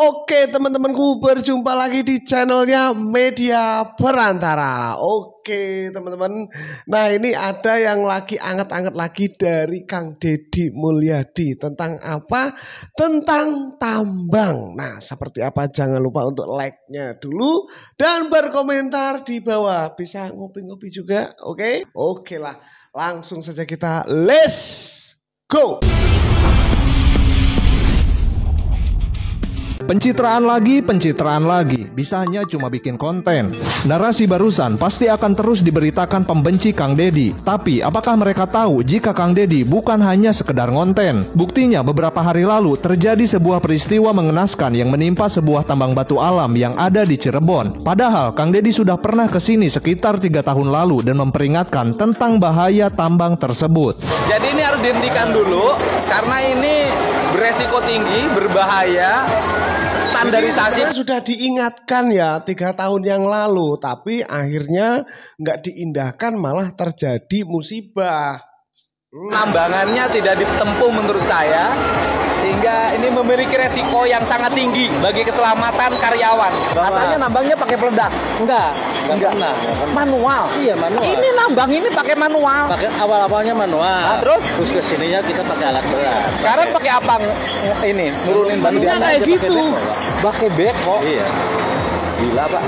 Oke teman-temanku, berjumpa lagi di channelnya Media Perantara. Oke teman-teman, nah ini ada yang lagi anget-anget lagi dari Kang Deddy Mulyadi. Tentang apa? Tentang tambang. Nah seperti apa, jangan lupa untuk like-nya dulu dan berkomentar di bawah. Bisa ngopi-ngopi juga, oke? Oke lah, langsung saja kita let's go. Pencitraan lagi, bisanya cuma bikin konten. Narasi barusan pasti akan terus diberitakan pembenci Kang Deddy. Tapi apakah mereka tahu jika Kang Deddy bukan hanya sekedar ngonten? Buktinya beberapa hari lalu terjadi sebuah peristiwa mengenaskan yang menimpa sebuah tambang batu alam yang ada di Cirebon. Padahal Kang Deddy sudah pernah kesini sekitar 3 tahun lalu dan memperingatkan tentang bahaya tambang tersebut. Jadi ini harus dihentikan dulu karena ini beresiko tinggi, berbahaya. Standarisasi sudah diingatkan ya 3 tahun yang lalu, tapi akhirnya nggak diindahkan, malah terjadi musibah. Penambangannya tidak ditempuh menurut saya, sehingga ini memiliki resiko yang sangat tinggi bagi keselamatan karyawan. Asalnya nambangnya pakai peledak? Enggak. Manual. Iya, manual. Ini nambang ini pakai manual. Pakai awalnya manual. Nah, terus kesininya kita pakai alat berat. Sekarang pakai apa ini? Nurunin batu kayak gitu. Pakai beko. Iya. Gila, Pak.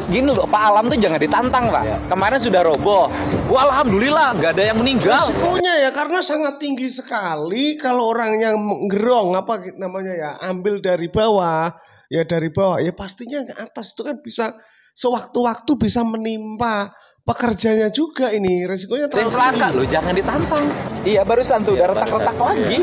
Gini loh, Pak, alam tuh jangan ditantang, Pak. Ya. Kemarin sudah roboh. Wah, alhamdulillah nggak ada yang meninggal. Resikonya ya karena sangat tinggi sekali. Kalau orang yang ngerong apa namanya ya, ambil dari bawah, ya dari bawah, ya pastinya ke atas itu kan bisa sewaktu-waktu bisa menimpa pekerjanya juga. Ini resikonya terlalu celaka loh, jangan ditantang. Iya, barusan tuh udah retak-retak lagi.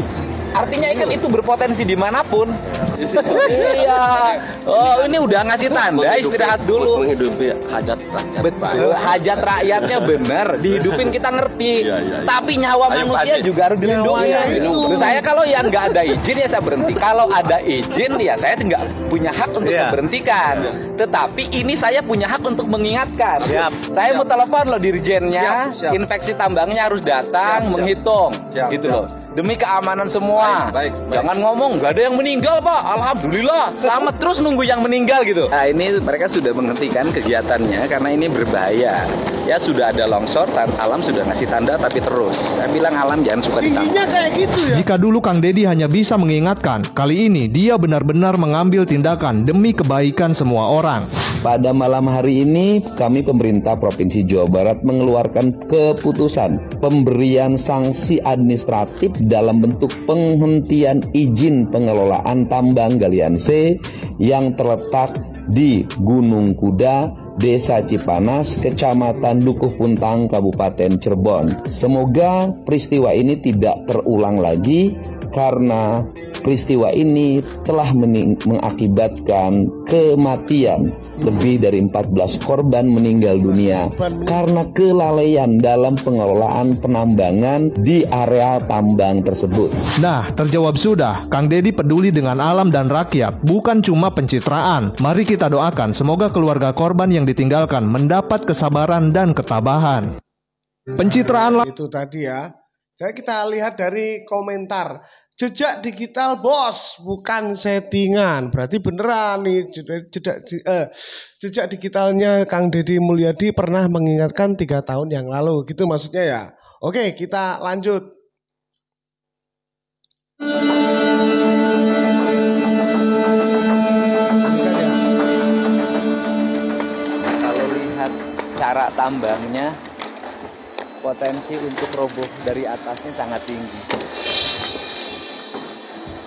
Artinya ikan itu berpotensi dimanapun. Iya. Oh, ini udah ngasih tanda istirahat dulu. Menghidupi hajat rakyat. Betul, hajat rakyatnya benar. Dihidupin kita ngerti. Tapi nyawa manusia juga harus dilindungi. Menurut saya kalau yang nggak ada izin ya saya berhenti. Kalau ada izin ya saya nggak punya hak untuk memberhentikan. Tetapi ini saya punya hak untuk mengingatkan. Saya mau telepon loh dirjennya. Infeksi tambangnya harus datang menghitung. Gitu loh. Demi keamanan semua. Baik. Jangan ngomong nggak ada yang meninggal, Pak. Alhamdulillah. Selamat terus nunggu yang meninggal gitu. Nah, ini mereka sudah menghentikan kegiatannya karena ini berbahaya. Ya sudah ada longsor, alam sudah ngasih tanda tapi terus. Saya bilang alam jangan suka ditantang. tingginya kayak gitu ya. Jika dulu Kang Deddy hanya bisa mengingatkan, kali ini dia benar-benar mengambil tindakan demi kebaikan semua orang. Pada malam hari ini, kami pemerintah Provinsi Jawa Barat mengeluarkan keputusan pemberian sanksi administratif dalam bentuk penghentian izin pengelolaan tambang galian C yang terletak di Gunung Kuda, Desa Cipanas, Kecamatan Dukuh Puntang, Kabupaten Cirebon. Semoga peristiwa ini tidak terulang lagi karena peristiwa ini telah mengakibatkan kematian lebih dari 14 korban meninggal dunia karena kelalaian dalam pengelolaan penambangan di area tambang tersebut. Nah, terjawab sudah. Kang Deddy peduli dengan alam dan rakyat, bukan cuma pencitraan. Mari kita doakan semoga keluarga korban yang ditinggalkan mendapat kesabaran dan ketabahan. Pencitraan Itu tadi ya. Jadi kita lihat dari komentar. Jejak digital bos, bukan settingan. Berarti beneran nih jejak digitalnya Kang Deddy Mulyadi pernah mengingatkan 3 tahun yang lalu. Gitu maksudnya ya. Oke, kita lanjut. Kalau lihat cara tambangnya, potensi untuk roboh dari atasnya sangat tinggi.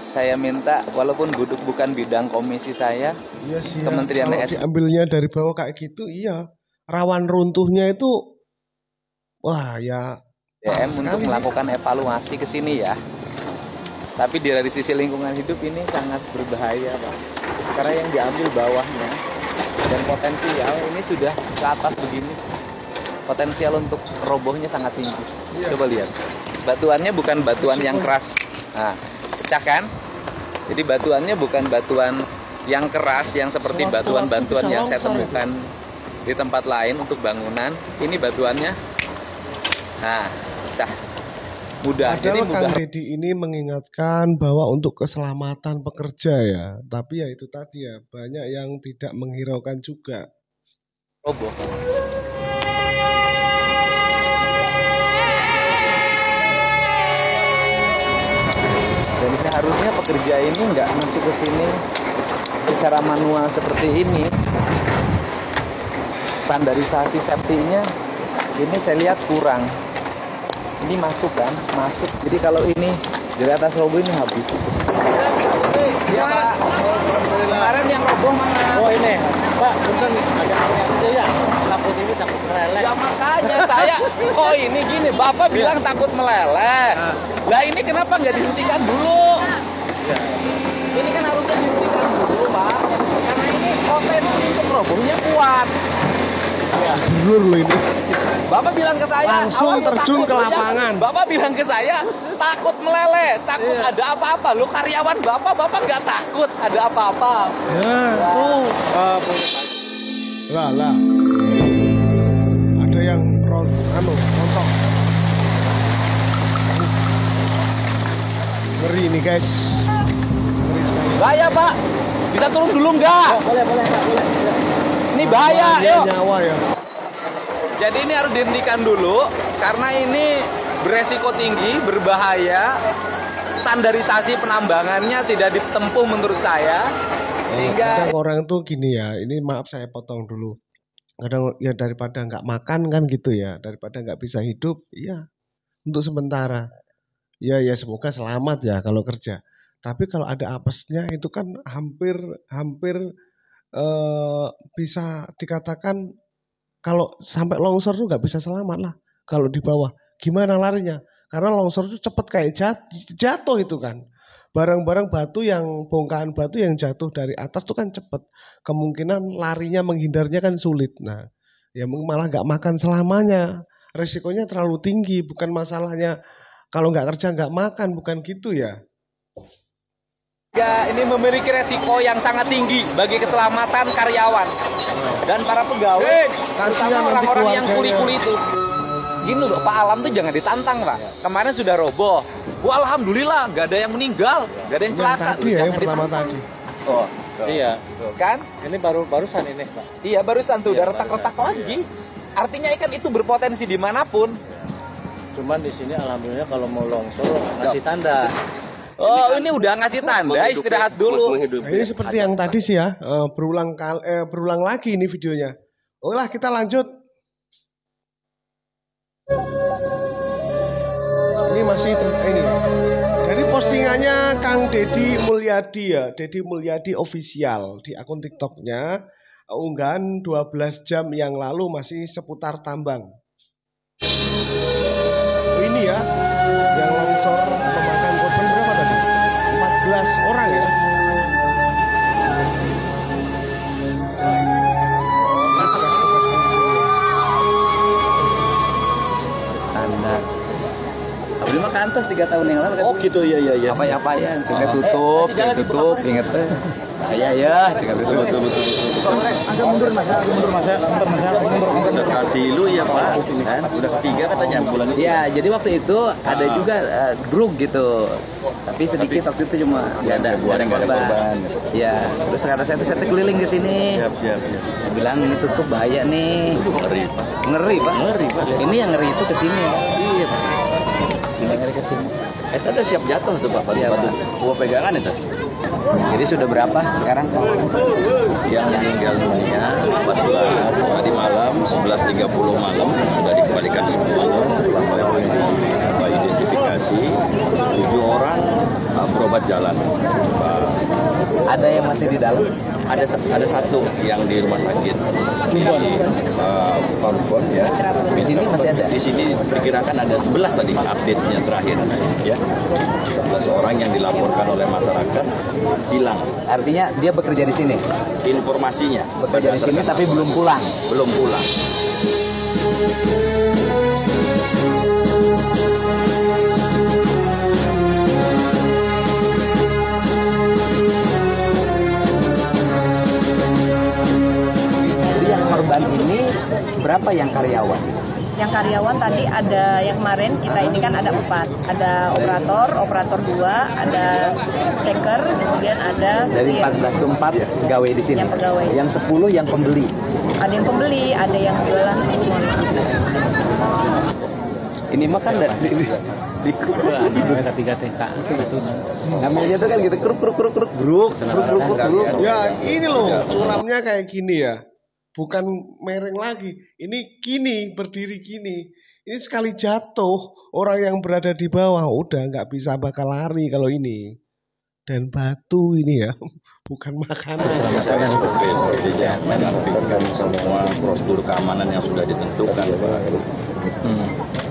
Saya minta, walaupun bukan bidang komisi saya, Iya sih, Kementerian kalau ES diambilnya dari bawah kayak gitu, iya. Rawan runtuhnya itu, wah ya. untuk melakukan evaluasi ke sini ya. Tapi dari sisi lingkungan hidup ini sangat berbahaya, Pak. Karena yang diambil bawahnya dan potensial ini sudah ke atas begini. Potensial untuk robohnya sangat tinggi. Coba lihat. Batuannya bukan batuan yang keras. Nah, pecah kan? Jadi batuannya bukan batuan yang keras yang seperti batuan-batuan yang saya temukan di tempat lain untuk bangunan. Ini batuannya, nah, pecah. Mudah. Jadi Padahal Kang mudah. Deddy ini mengingatkan bahwa untuk keselamatan pekerja ya. Tapi ya itu tadi ya, banyak yang tidak menghiraukan juga. Roboh. Dan seharusnya pekerja ini nggak masuk ke sini secara manual seperti ini. Standarisasi safety-nya ini saya lihat kurang. Ini masuk kan, masuk. Jadi kalau ini dari atas roboh ini habis. Iya Pak. Kemarin yang roboh mana? Oh ini, Pak, bukan ada aja ya. Takut ini takut meleleh. Ya makanya saya kok ini gini, Bapak bilang takut meleleh. Lah ini kenapa nggak dihentikan dulu? Ini kan harusnya dihentikan dulu, Pak. Karena ini potensi untuk robohnya kuat. Blur loh ini. Bapak bilang ke saya Langsung "Awak terjun takut." ke lapangan. Bapak bilang ke saya takut meleleh, takut ada apa-apa. Lu karyawan Bapak nggak takut ada apa-apa. Nah, tuh. Lah. Ada yang rontok. Ngeri nih guys. Ngeri sekali. Bahaya Pak, bisa turun dulu nggak? Boleh, Pak, boleh. Ini bahaya, Namanya yuk. nyawa ya. Jadi ini harus dihentikan dulu karena ini beresiko tinggi, berbahaya. Standarisasi penambangannya tidak ditempuh menurut saya. Sehingga Kadang orang tuh gini ya, ini maaf saya potong dulu. Kadang ya daripada nggak makan kan gitu ya, daripada nggak bisa hidup, iya untuk sementara. Ya semoga selamat ya kalau kerja. Tapi kalau ada apesnya itu kan hampir bisa dikatakan kalau sampai longsor tuh nggak bisa selamat lah. Kalau di bawah gimana larinya? Karena longsor itu cepet kayak jatuh itu kan. Barang-barang bongkahan batu yang jatuh dari atas tuh kan cepet. Kemungkinan larinya menghindarnya kan sulit. Nah, ya malah nggak makan selamanya. Resikonya terlalu tinggi. Bukan masalahnya kalau nggak kerja nggak makan, bukan gitu ya. ini memiliki resiko yang sangat tinggi bagi keselamatan karyawan dan para pegawai, terutama orang-orang yang kuli-kuli itu. Gini loh, Pak Alam tuh jangan ditantang, Pak. Kemarin sudah roboh. Wah, alhamdulillah, nggak ada yang meninggal, nggak ada yang celaka. Tadi ya, yang pertama tadi. Oh, Iya. kan? Ini barusan ini, Pak. Iya, barusan tuh udah Iya, retak-retak barusan. lagi. Artinya ikan itu berpotensi dimanapun. Cuman di sini alhamdulillah kalau mau longsor ngasih tanda. Oh, ini udah ngasih tanda, istirahat dulu. Nah, ini seperti yang tadi sih ya, berulang lagi ini videonya. Oh lah, kita lanjut. Ini masih ini ya. Dari postingannya Kang Deddy Mulyadi ya, Deddy Mulyadi official di akun TikToknya, unggahan 12 jam yang lalu masih seputar tambang. Oh, ini ya, yang longsor memakan korban berapa tadi? 14 orang ya. Standar. Abdi mah kantos 3 tahun yang lalu. Oh gitu, iya. Apa-apaan, cegah tutup, inget teh. Ya, cegah tutup. Betul. Agak mundur mas. Udah ketilu ya Pak, kan? Udah ketiga katanya bulan ini. Ya, jadi waktu itu ada juga grup gitu. Tapi sedikit waktu itu cuma nggak ada korban. Ya, terus kata saya keliling ke sini. Siap. Saya bilang ini tutup bahaya nih. Ngeri Pak. Ngeri Pak. Ini yang ngeri itu ke sini. Iya. Ini ngeri ke sini. Itu udah siap jatuh tuh Pak, Iya, batu. Pak. Gua pegangan itu. Jadi sudah berapa sekarang? Yang meninggal dunia 14 tadi malam 11.30 malam sudah dikembalikan semua setelah melakukan identifikasi 7 orang berobat jalan. Ada yang masih di dalam? Ada satu yang di rumah sakit di Pampon ya. Di sini masih ada? Di sini diperkirakan ada 11 tadi update-nya terakhir ya. 11 orang yang dilaporkan oleh masyarakat hilang. Artinya dia bekerja di sini. Informasinya Bekerja di sini tapi belum pulang. belum pulang. Jadi yang korban ini berapa Berapa yang karyawan? Yang karyawan tadi ada yang kemarin kita ini kan ada 4. Ada operator 2, ada checker, kemudian ada Dari 14 ke 4 pegawai di sini. Yang pegawai. Yang 10 yang pembeli. Ada yang pembeli, ada yang jualan di sini. Ini mah kan di kruk K3 TK satunya. ngambilnya tuh kan gitu kruk. Ya ini loh curamnya kayak gini ya. Bukan mereng lagi. Ini gini, berdiri gini. Ini sekali jatuh, orang yang berada di bawah udah nggak bisa bakal lari kalau ini. Dan batu ini ya, bukan makanan. Sepertinya menampilkan semua prosedur keamanan yang sudah ditentukan, Pak.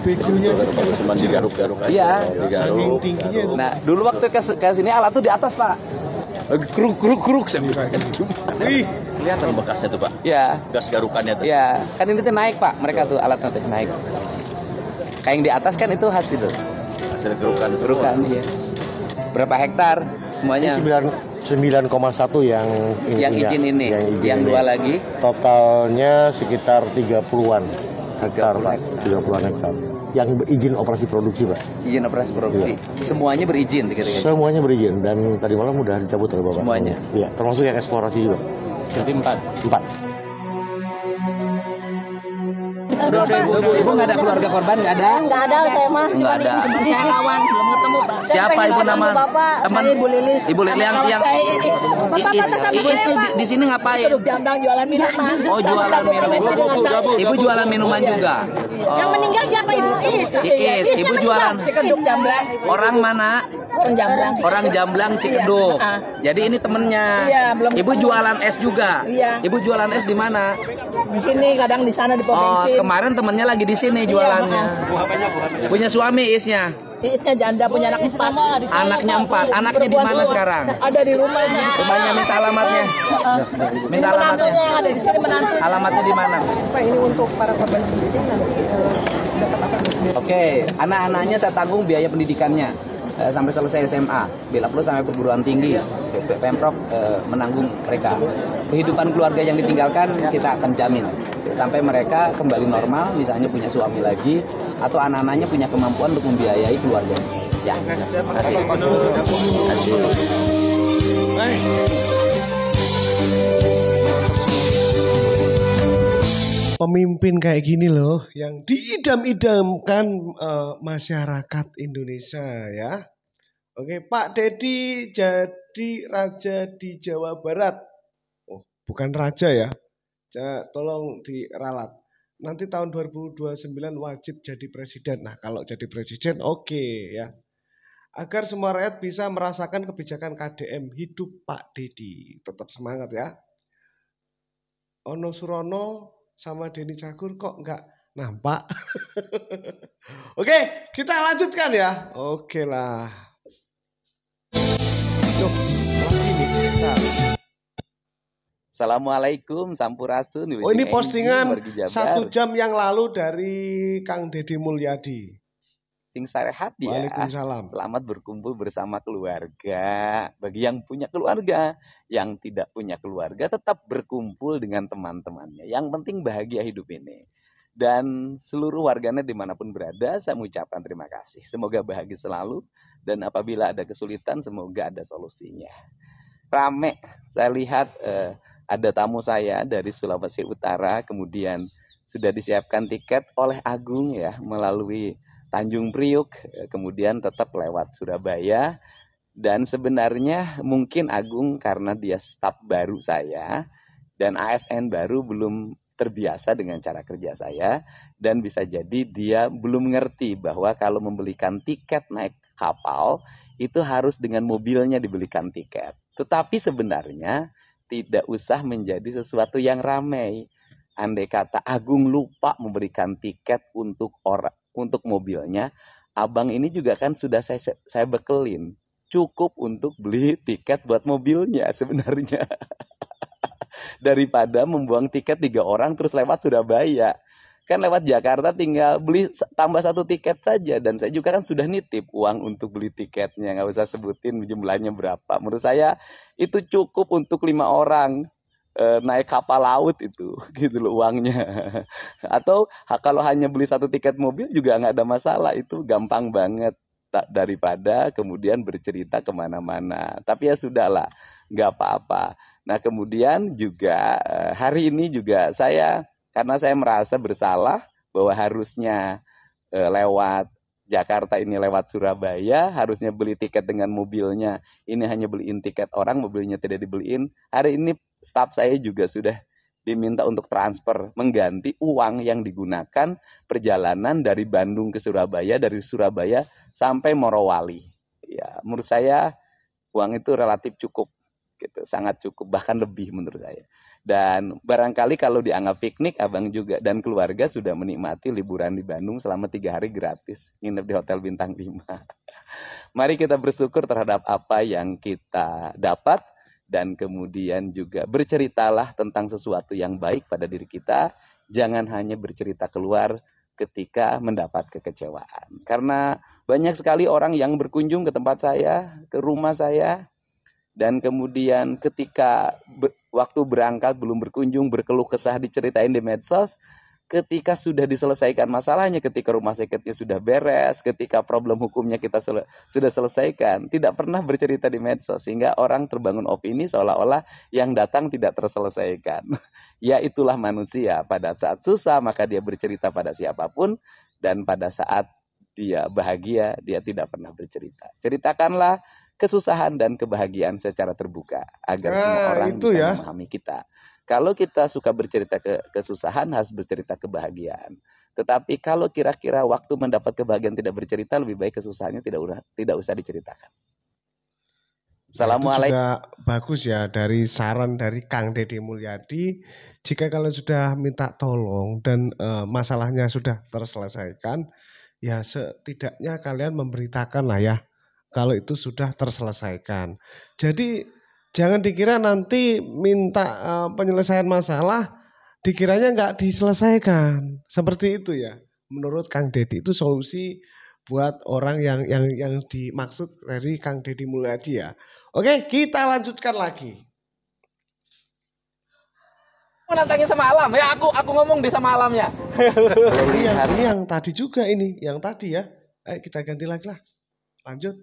Begonya Cuma digaruk-garuk aja. Iya. saking tingginya itu. Nah, dulu waktu ke sini alat tuh di atas, Pak. Kruk saya bilang. Wih, Kelihatan bekasnya tuh, Pak. Ya, Bekas garukannya tuh. ya. Kan ini tuh naik, Pak. Mereka tuh alatnya tuh naik. Kayak yang di atas kan itu khas itu. Hasil gerukan semua. Gerukan, iya. Berapa hektar semuanya? 9,1 yang Izin ini. Yang ini. 2 lagi. Totalnya sekitar 30-an hektar, Pak. 30-an hektar. Yang izin operasi produksi, Pak. Izin operasi produksi. Semuanya berizin gitu-gitu. Semuanya berizin dan tadi malam udah dicabut oleh Bapak. Semuanya? Iya, termasuk yang eksplorasi juga. Jadi 4. 4. Ibu nggak ada keluarga korban, nggak ada? Nggak ada, saya mah. Nggak ada. Saya kawan, belum ketemu Pak. Siapa ibu nama? Teman Ibu Lilis. Ibu Lilis yang Iis tuh di sini ngapain? Jambang jualan minuman. Oh, jualan minuman. Ibu jualan minuman juga. Yang meninggal siapa Ibu? Iis, ibu jualan. Cikedug Jamblang. Orang mana? Orang Jamblang. Orang Jamblang Cikedug. Iya. Jadi ini temennya. Iya, belum Ibu ketemu. jualan es juga. Iya. Ibu jualan es di mana? Di sini kadang di sana di pom Oh, bensin. kemarin temennya lagi di sini jualannya. Punya suami Isnya. Iisnya janda punya anak 4. Anaknya 4. Anaknya di mana sekarang? Ada di rumahnya. Rumahnya minta alamatnya. Minta alamatnya. Menantunya ada di sini menantu. Alamatnya di mana? Pak, ini untuk para korban sendiri nanti Oke, anak-anaknya saya tanggung biaya pendidikannya sampai selesai SMA. Bila perlu sampai perguruan tinggi, Pemprov menanggung mereka. Kehidupan keluarga yang ditinggalkan kita akan jamin sampai mereka kembali normal, misalnya punya suami lagi atau anak-anaknya punya kemampuan untuk membiayai keluarganya. Ya, terima kasih. pemimpin kayak gini loh yang diidam-idamkan masyarakat Indonesia ya. Oke, Pak Dedi jadi raja di Jawa Barat. Oh, bukan raja ya. Tolong diralat. Nanti tahun 2029 wajib jadi presiden. Nah, kalau jadi presiden oke ya. Agar semua rakyat bisa merasakan kebijakan KDM, hidup Pak Dedi. Tetap semangat ya. Ono Surono sama Denny Cagur kok nggak nampak. Oke, kita lanjutkan ya. Oke lah. Yuk, lagi nih kita. Assalamualaikum, Sampurasun. Oh, ini postingan wargi Jabar. 1 jam yang lalu dari Kang Deddy Mulyadi. Sing sarehat ya. Waalaikumsalam. Selamat berkumpul bersama keluarga. Bagi yang punya keluarga, yang tidak punya keluarga tetap berkumpul dengan teman-temannya. Yang penting bahagia hidup ini. Dan seluruh warganet dimanapun berada, saya mengucapkan terima kasih. Semoga bahagia selalu. Dan apabila ada kesulitan, semoga ada solusinya. Rame, saya lihat ada tamu saya dari Sulawesi Utara, kemudian sudah disiapkan tiket oleh Agung ya, melalui Tanjung Priuk, kemudian tetap lewat Surabaya. Dan sebenarnya mungkin Agung karena dia staf baru saya, dan ASN baru belum terbiasa dengan cara kerja saya, dan bisa jadi dia belum ngerti bahwa kalau membelikan tiket naik kapal, itu harus dengan mobilnya dibelikan tiket. Tetapi sebenarnya tidak usah menjadi sesuatu yang ramai. Andai kata Agung lupa memberikan tiket untuk mobilnya, abang ini juga kan sudah saya bekelin. Cukup untuk beli tiket buat mobilnya sebenarnya. Daripada membuang tiket 3 orang terus lewat Surabaya. Kan lewat Jakarta tinggal beli tambah 1 tiket saja. Dan saya juga kan sudah nitip uang untuk beli tiketnya. Nggak usah sebutin jumlahnya berapa. Menurut saya itu cukup untuk 5 orang. naik kapal laut itu, gitu loh uangnya. Atau kalau hanya beli 1 tiket mobil juga nggak ada masalah, itu gampang banget daripada kemudian bercerita kemana-mana. Tapi ya sudahlah, nggak apa-apa. Nah kemudian juga hari ini juga karena saya merasa bersalah bahwa harusnya lewat Jakarta ini lewat Surabaya, harusnya beli tiket dengan mobilnya. Ini hanya beliin tiket orang, mobilnya tidak dibeliin. Hari ini staf saya juga sudah diminta untuk transfer, mengganti uang yang digunakan perjalanan dari Bandung ke Surabaya, dari Surabaya sampai Morowali. Ya, menurut saya uang itu relatif cukup, gitu, sangat cukup, bahkan lebih menurut saya. Dan barangkali kalau dianggap piknik, abang juga dan keluarga sudah menikmati liburan di Bandung selama 3 hari gratis, nginep di Hotel Bintang 5. Mari kita bersyukur terhadap apa yang kita dapat, dan kemudian juga berceritalah tentang sesuatu yang baik pada diri kita. Jangan hanya bercerita keluar ketika mendapat kekecewaan. Karena banyak sekali orang yang berkunjung ke tempat saya, ke rumah saya, dan kemudian ketika waktu berangkat belum berkunjung, berkeluh kesah, diceritain di medsos. Ketika sudah diselesaikan masalahnya, ketika rumah sakitnya sudah beres, ketika problem hukumnya kita sudah selesaikan, tidak pernah bercerita di medsos, sehingga orang terbangun opini seolah-olah yang datang tidak terselesaikan. Ya itulah manusia, pada saat susah maka dia bercerita pada siapapun, dan pada saat dia bahagia dia tidak pernah bercerita. Ceritakanlah kesusahan dan kebahagiaan secara terbuka agar semua orang bisa memahami kita. Kalau kita suka bercerita kesusahan, harus bercerita kebahagiaan. Tetapi kalau kira-kira waktu mendapat kebahagiaan tidak bercerita, lebih baik kesusahannya tidak usah diceritakan. Assalamualaikum. Itu juga bagus ya, dari saran dari Kang Deddy Mulyadi. Jika kalian sudah minta tolong dan masalahnya sudah terselesaikan, ya setidaknya kalian memberitakan lah ya, kalau itu sudah terselesaikan. Jadi jangan dikira nanti minta penyelesaian masalah, dikiranya nggak diselesaikan. Seperti itu ya. Menurut Kang Deddy itu solusi buat orang yang dimaksud dari Kang Deddy Mulyadi ya. Oke, kita lanjutkan lagi. Menantangnya sama alam ya, aku ngomong di sama alamnya. Ini yang tadi juga ini, yang tadi ya. Ayo kita ganti lagi lah. Lanjut.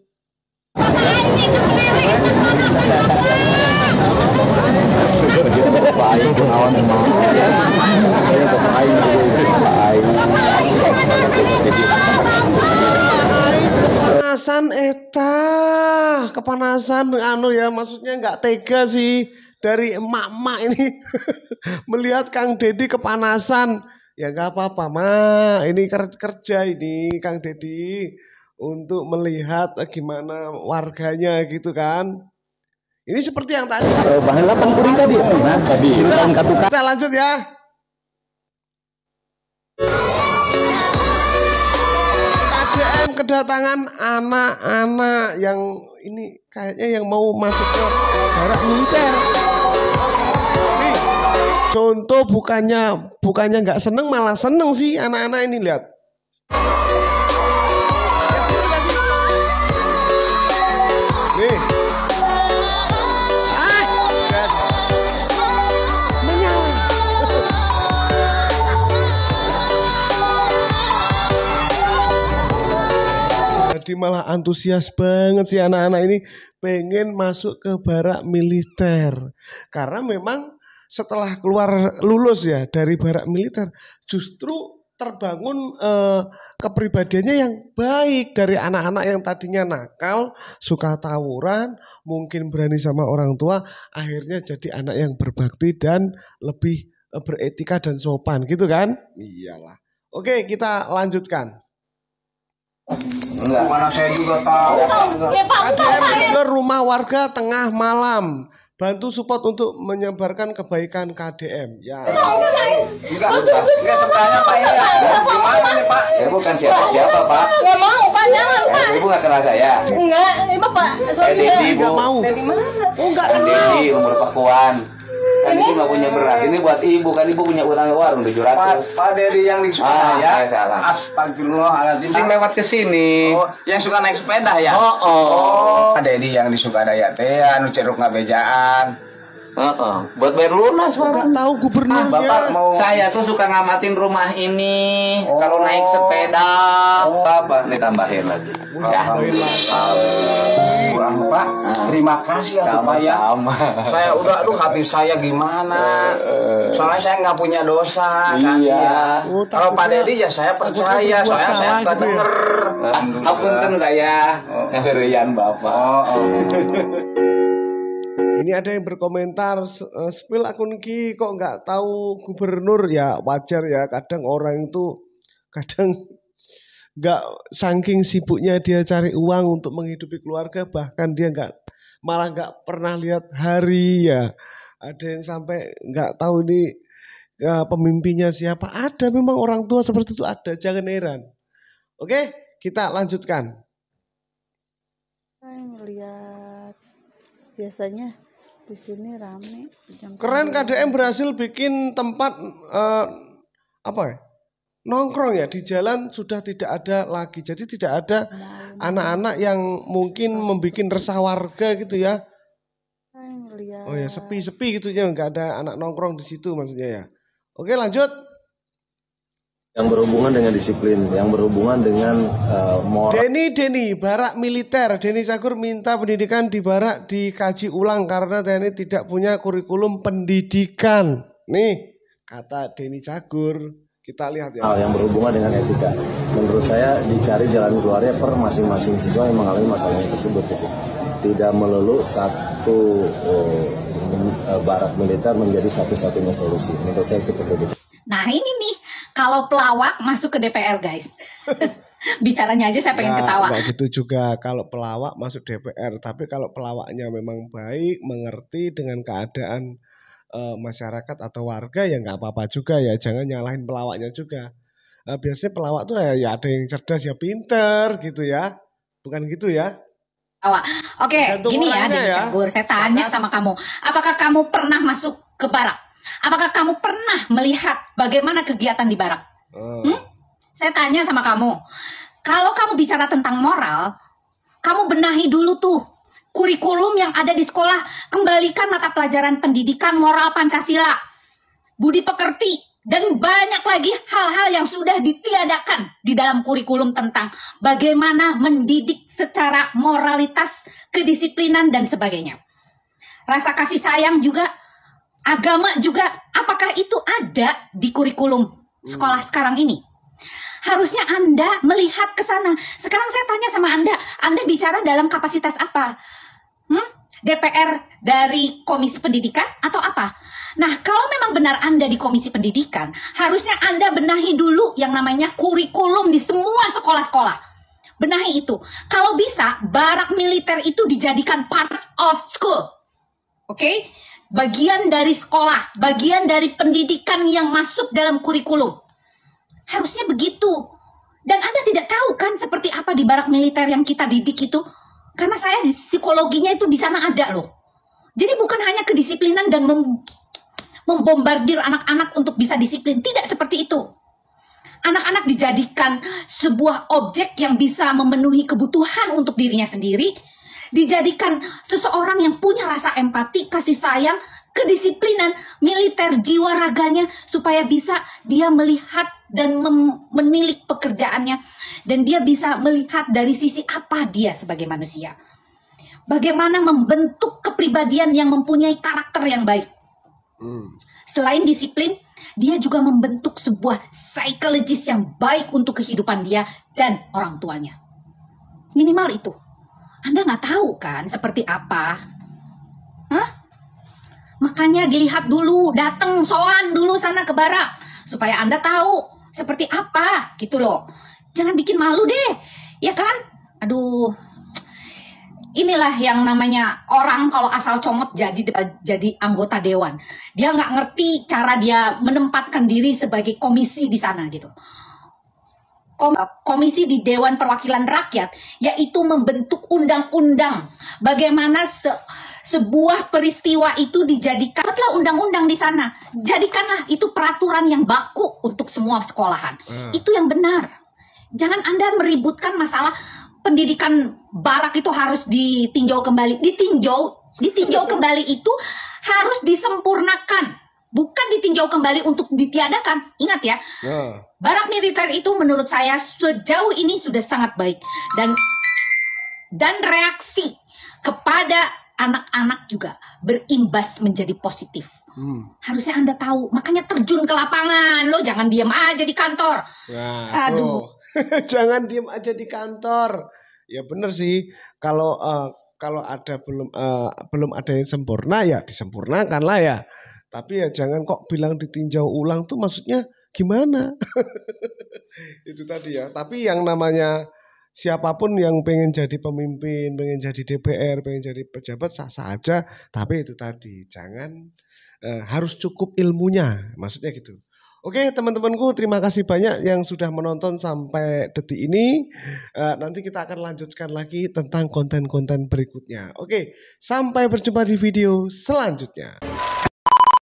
Kepanasan kepanasan ya, maksudnya nggak tega sih dari emak-emak ini melihat Kang Deddy kepanasan. Ya nggak apa-apa, Mak. Ini kerja ini Kang Deddy untuk melihat gimana warganya gitu kan. Ini seperti yang tadi. Bahan 80 tadi. Nah, tadi. Kita lanjut ya. KDM kedatangan anak-anak yang ini kayaknya yang mau masuk ke barak militer. Nih, contoh bukannya nggak seneng, malah seneng sih anak-anak ini, lihat. Nih. Menyala. Jadi malah antusias banget sih anak-anak ini pengen masuk ke barak militer. Karena memang setelah lulus ya dari barak militer, justru terbangun kepribadiannya yang baik dari anak-anak yang tadinya nakal, suka tawuran, mungkin berani sama orang tua, akhirnya jadi anak yang berbakti dan lebih beretika dan sopan gitu kan? Iyalah. Oke, kita lanjutkan. Mana saya juga tahu. KDM ke rumah warga tengah malam. Bantu support untuk menyebarkan kebaikan KDM. Ya. Enggak sebenarnya Pak ya. Gimana nih Pak? Saya bukan siapa Pak. Nggak mau Pak, jangan Pak. Ibu nggak kenal saya. Enggak, ini Pak. Deddy nggak mau. Dari mana? Oh enggak kenal. Deddy umur pakuan. Kan ibu nggak punya beras. Ini buat ibu, kan ibu punya utang warung 700. Pak Deddy yang di Surabaya. Astagfirullahaladzim. Yang lewat ke sini. Oh, yang suka naik sepeda ya? Oh. Pak Deddy yang di Sukadaya teh anu ceruk ngabejaan. Buat bayar lunas, Pak. Nggak tahu gubernurnya. Bapak mau. Saya tuh suka ngamatin rumah ini. Kalau naik sepeda. Apa? Ditambahin lagi. Tambahin lagi. Kurang, Pak. Terima kasih ya, Pak ya. Saya udah, aduh hati saya gimana. Soalnya saya nggak punya dosa. Iya. Oh, Kalau Pak Dedi ya saya percaya. Soalnya saya suka gitu ya? denger. Apunten saya ngerian Bapak. Ini ada yang berkomentar, spill akun Ki kok nggak tahu gubernur. Ya wajar ya, kadang orang itu kadang nggak, saking sibuknya dia cari uang untuk menghidupi keluarga, bahkan dia malah nggak pernah lihat hari ya. Ada yang sampai nggak tahu ini pemimpinnya siapa. Ada memang orang tua seperti itu, ada, jangan heran. Oke, kita lanjutkan. Saya ngeliat biasanya di sini rame. Keren, KDM berhasil bikin tempat nongkrong ya di jalan, sudah tidak ada lagi. Jadi tidak ada anak-anak yang mungkin membuat resah warga gitu ya. Oh ya, sepi-sepi gitu ya, nggak ada anak nongkrong di situ maksudnya ya. Oke, lanjut. Yang berhubungan dengan disiplin, yang berhubungan dengan moral. Denny, barak militer. Denny Cagur minta pendidikan di barak dikaji ulang karena TNI tidak punya kurikulum pendidikan. Nih, kata Denny Cagur. Kita lihat ya. Yang berhubungan dengan etika. Menurut saya dicari jalan keluarnya per masing-masing siswa yang mengalami masalahnya tersebut. Tidak melulu satu barak militer menjadi satu-satunya solusi. Menurut saya itu perlu. Nah ini nih, kalau pelawak masuk ke DPR guys. Bicaranya aja saya pengen ketawa. Nggak gitu juga kalau pelawak masuk DPR. Tapi kalau pelawaknya memang baik, mengerti dengan keadaan masyarakat atau warga, ya nggak apa-apa juga ya. Jangan nyalahin pelawaknya juga. Biasanya pelawak tuh ya ada yang cerdas ya pinter gitu ya. Bukan gitu ya. Oke, gini ya, Cagur, saya tanya sama kamu. Apakah kamu pernah masuk ke barak? Apakah kamu pernah melihat bagaimana kegiatan di barak? Saya tanya sama kamu. Kalau kamu bicara tentang moral, kamu benahi dulu tuh kurikulum yang ada di sekolah. Kembalikan mata pelajaran pendidikan moral Pancasila, budi pekerti, dan banyak lagi hal-hal yang sudah ditiadakan di dalam kurikulum tentang bagaimana mendidik secara moralitas, kedisiplinan, dan sebagainya. Rasa kasih sayang juga, agama juga, apakah itu ada di kurikulum sekolah sekarang ini? Harusnya Anda melihat ke sana. Sekarang saya tanya sama Anda bicara dalam kapasitas apa? DPR dari Komisi Pendidikan atau apa? Nah, kalau memang benar Anda di Komisi Pendidikan, harusnya Anda benahi dulu yang namanya kurikulum di semua sekolah-sekolah. Benahi itu. Kalau bisa, barak militer itu dijadikan part of school. Oke? Bagian dari sekolah, bagian dari pendidikan yang masuk dalam kurikulum. Harusnya begitu. Dan Anda tidak tahu kan seperti apa di barak militer yang kita didik itu? Karena saya di psikologinya itu di sana ada loh. Jadi bukan hanya kedisiplinan dan membombardir anak-anak untuk bisa disiplin. Tidak seperti itu. Anak-anak dijadikan sebuah objek yang bisa memenuhi kebutuhan untuk dirinya sendiri. Dijadikan seseorang yang punya rasa empati, kasih sayang, kedisiplinan, militer, jiwa raganya, supaya bisa dia melihat dan menilik pekerjaannya, dan dia bisa melihat dari sisi apa dia sebagai manusia. Bagaimana membentuk kepribadian yang mempunyai karakter yang baik. Selain disiplin, dia juga membentuk sebuah psikologis yang baik untuk kehidupan dia dan orang tuanya. Minimal itu. Anda nggak tahu kan seperti apa? Makanya dilihat dulu, datang soan dulu sana ke barak, supaya Anda tahu seperti apa gitu loh. Jangan bikin malu deh, ya kan? Aduh, inilah yang namanya orang kalau asal comot jadi anggota dewan. Dia nggak ngerti cara dia menempatkan diri sebagai komisi di sana gitu. Komisi di Dewan Perwakilan Rakyat, yaitu membentuk undang-undang. Bagaimana sebuah peristiwa itu dijadikanlah undang-undang di sana. Jadikanlah itu peraturan yang baku untuk semua sekolahan. Itu yang benar. Jangan Anda meributkan masalah pendidikan barak itu harus ditinjau kembali. Ditinjau Ditinjau kembali itu harus disempurnakan, bukan ditinjau kembali untuk ditiadakan. Ingat ya, barak militer itu menurut saya sejauh ini sudah sangat baik, dan reaksi kepada anak-anak juga berimbas menjadi positif. Harusnya Anda tahu, makanya terjun ke lapangan. Lo jangan diam aja di kantor. Nah, aduh. Jangan diam aja di kantor. Ya bener sih, kalau ada belum ada yang sempurna ya disempurnakan lah ya. Tapi ya jangan kok bilang ditinjau ulang tuh maksudnya gimana? Itu tadi ya. Tapi yang namanya siapapun yang pengen jadi pemimpin, pengen jadi DPR, pengen jadi pejabat sah-sah aja. Tapi itu tadi jangan harus cukup ilmunya, maksudnya gitu. Oke teman-temanku, terima kasih banyak yang sudah menonton sampai detik ini. Nanti kita akan lanjutkan lagi tentang konten-konten berikutnya. Oke, sampai berjumpa di video selanjutnya.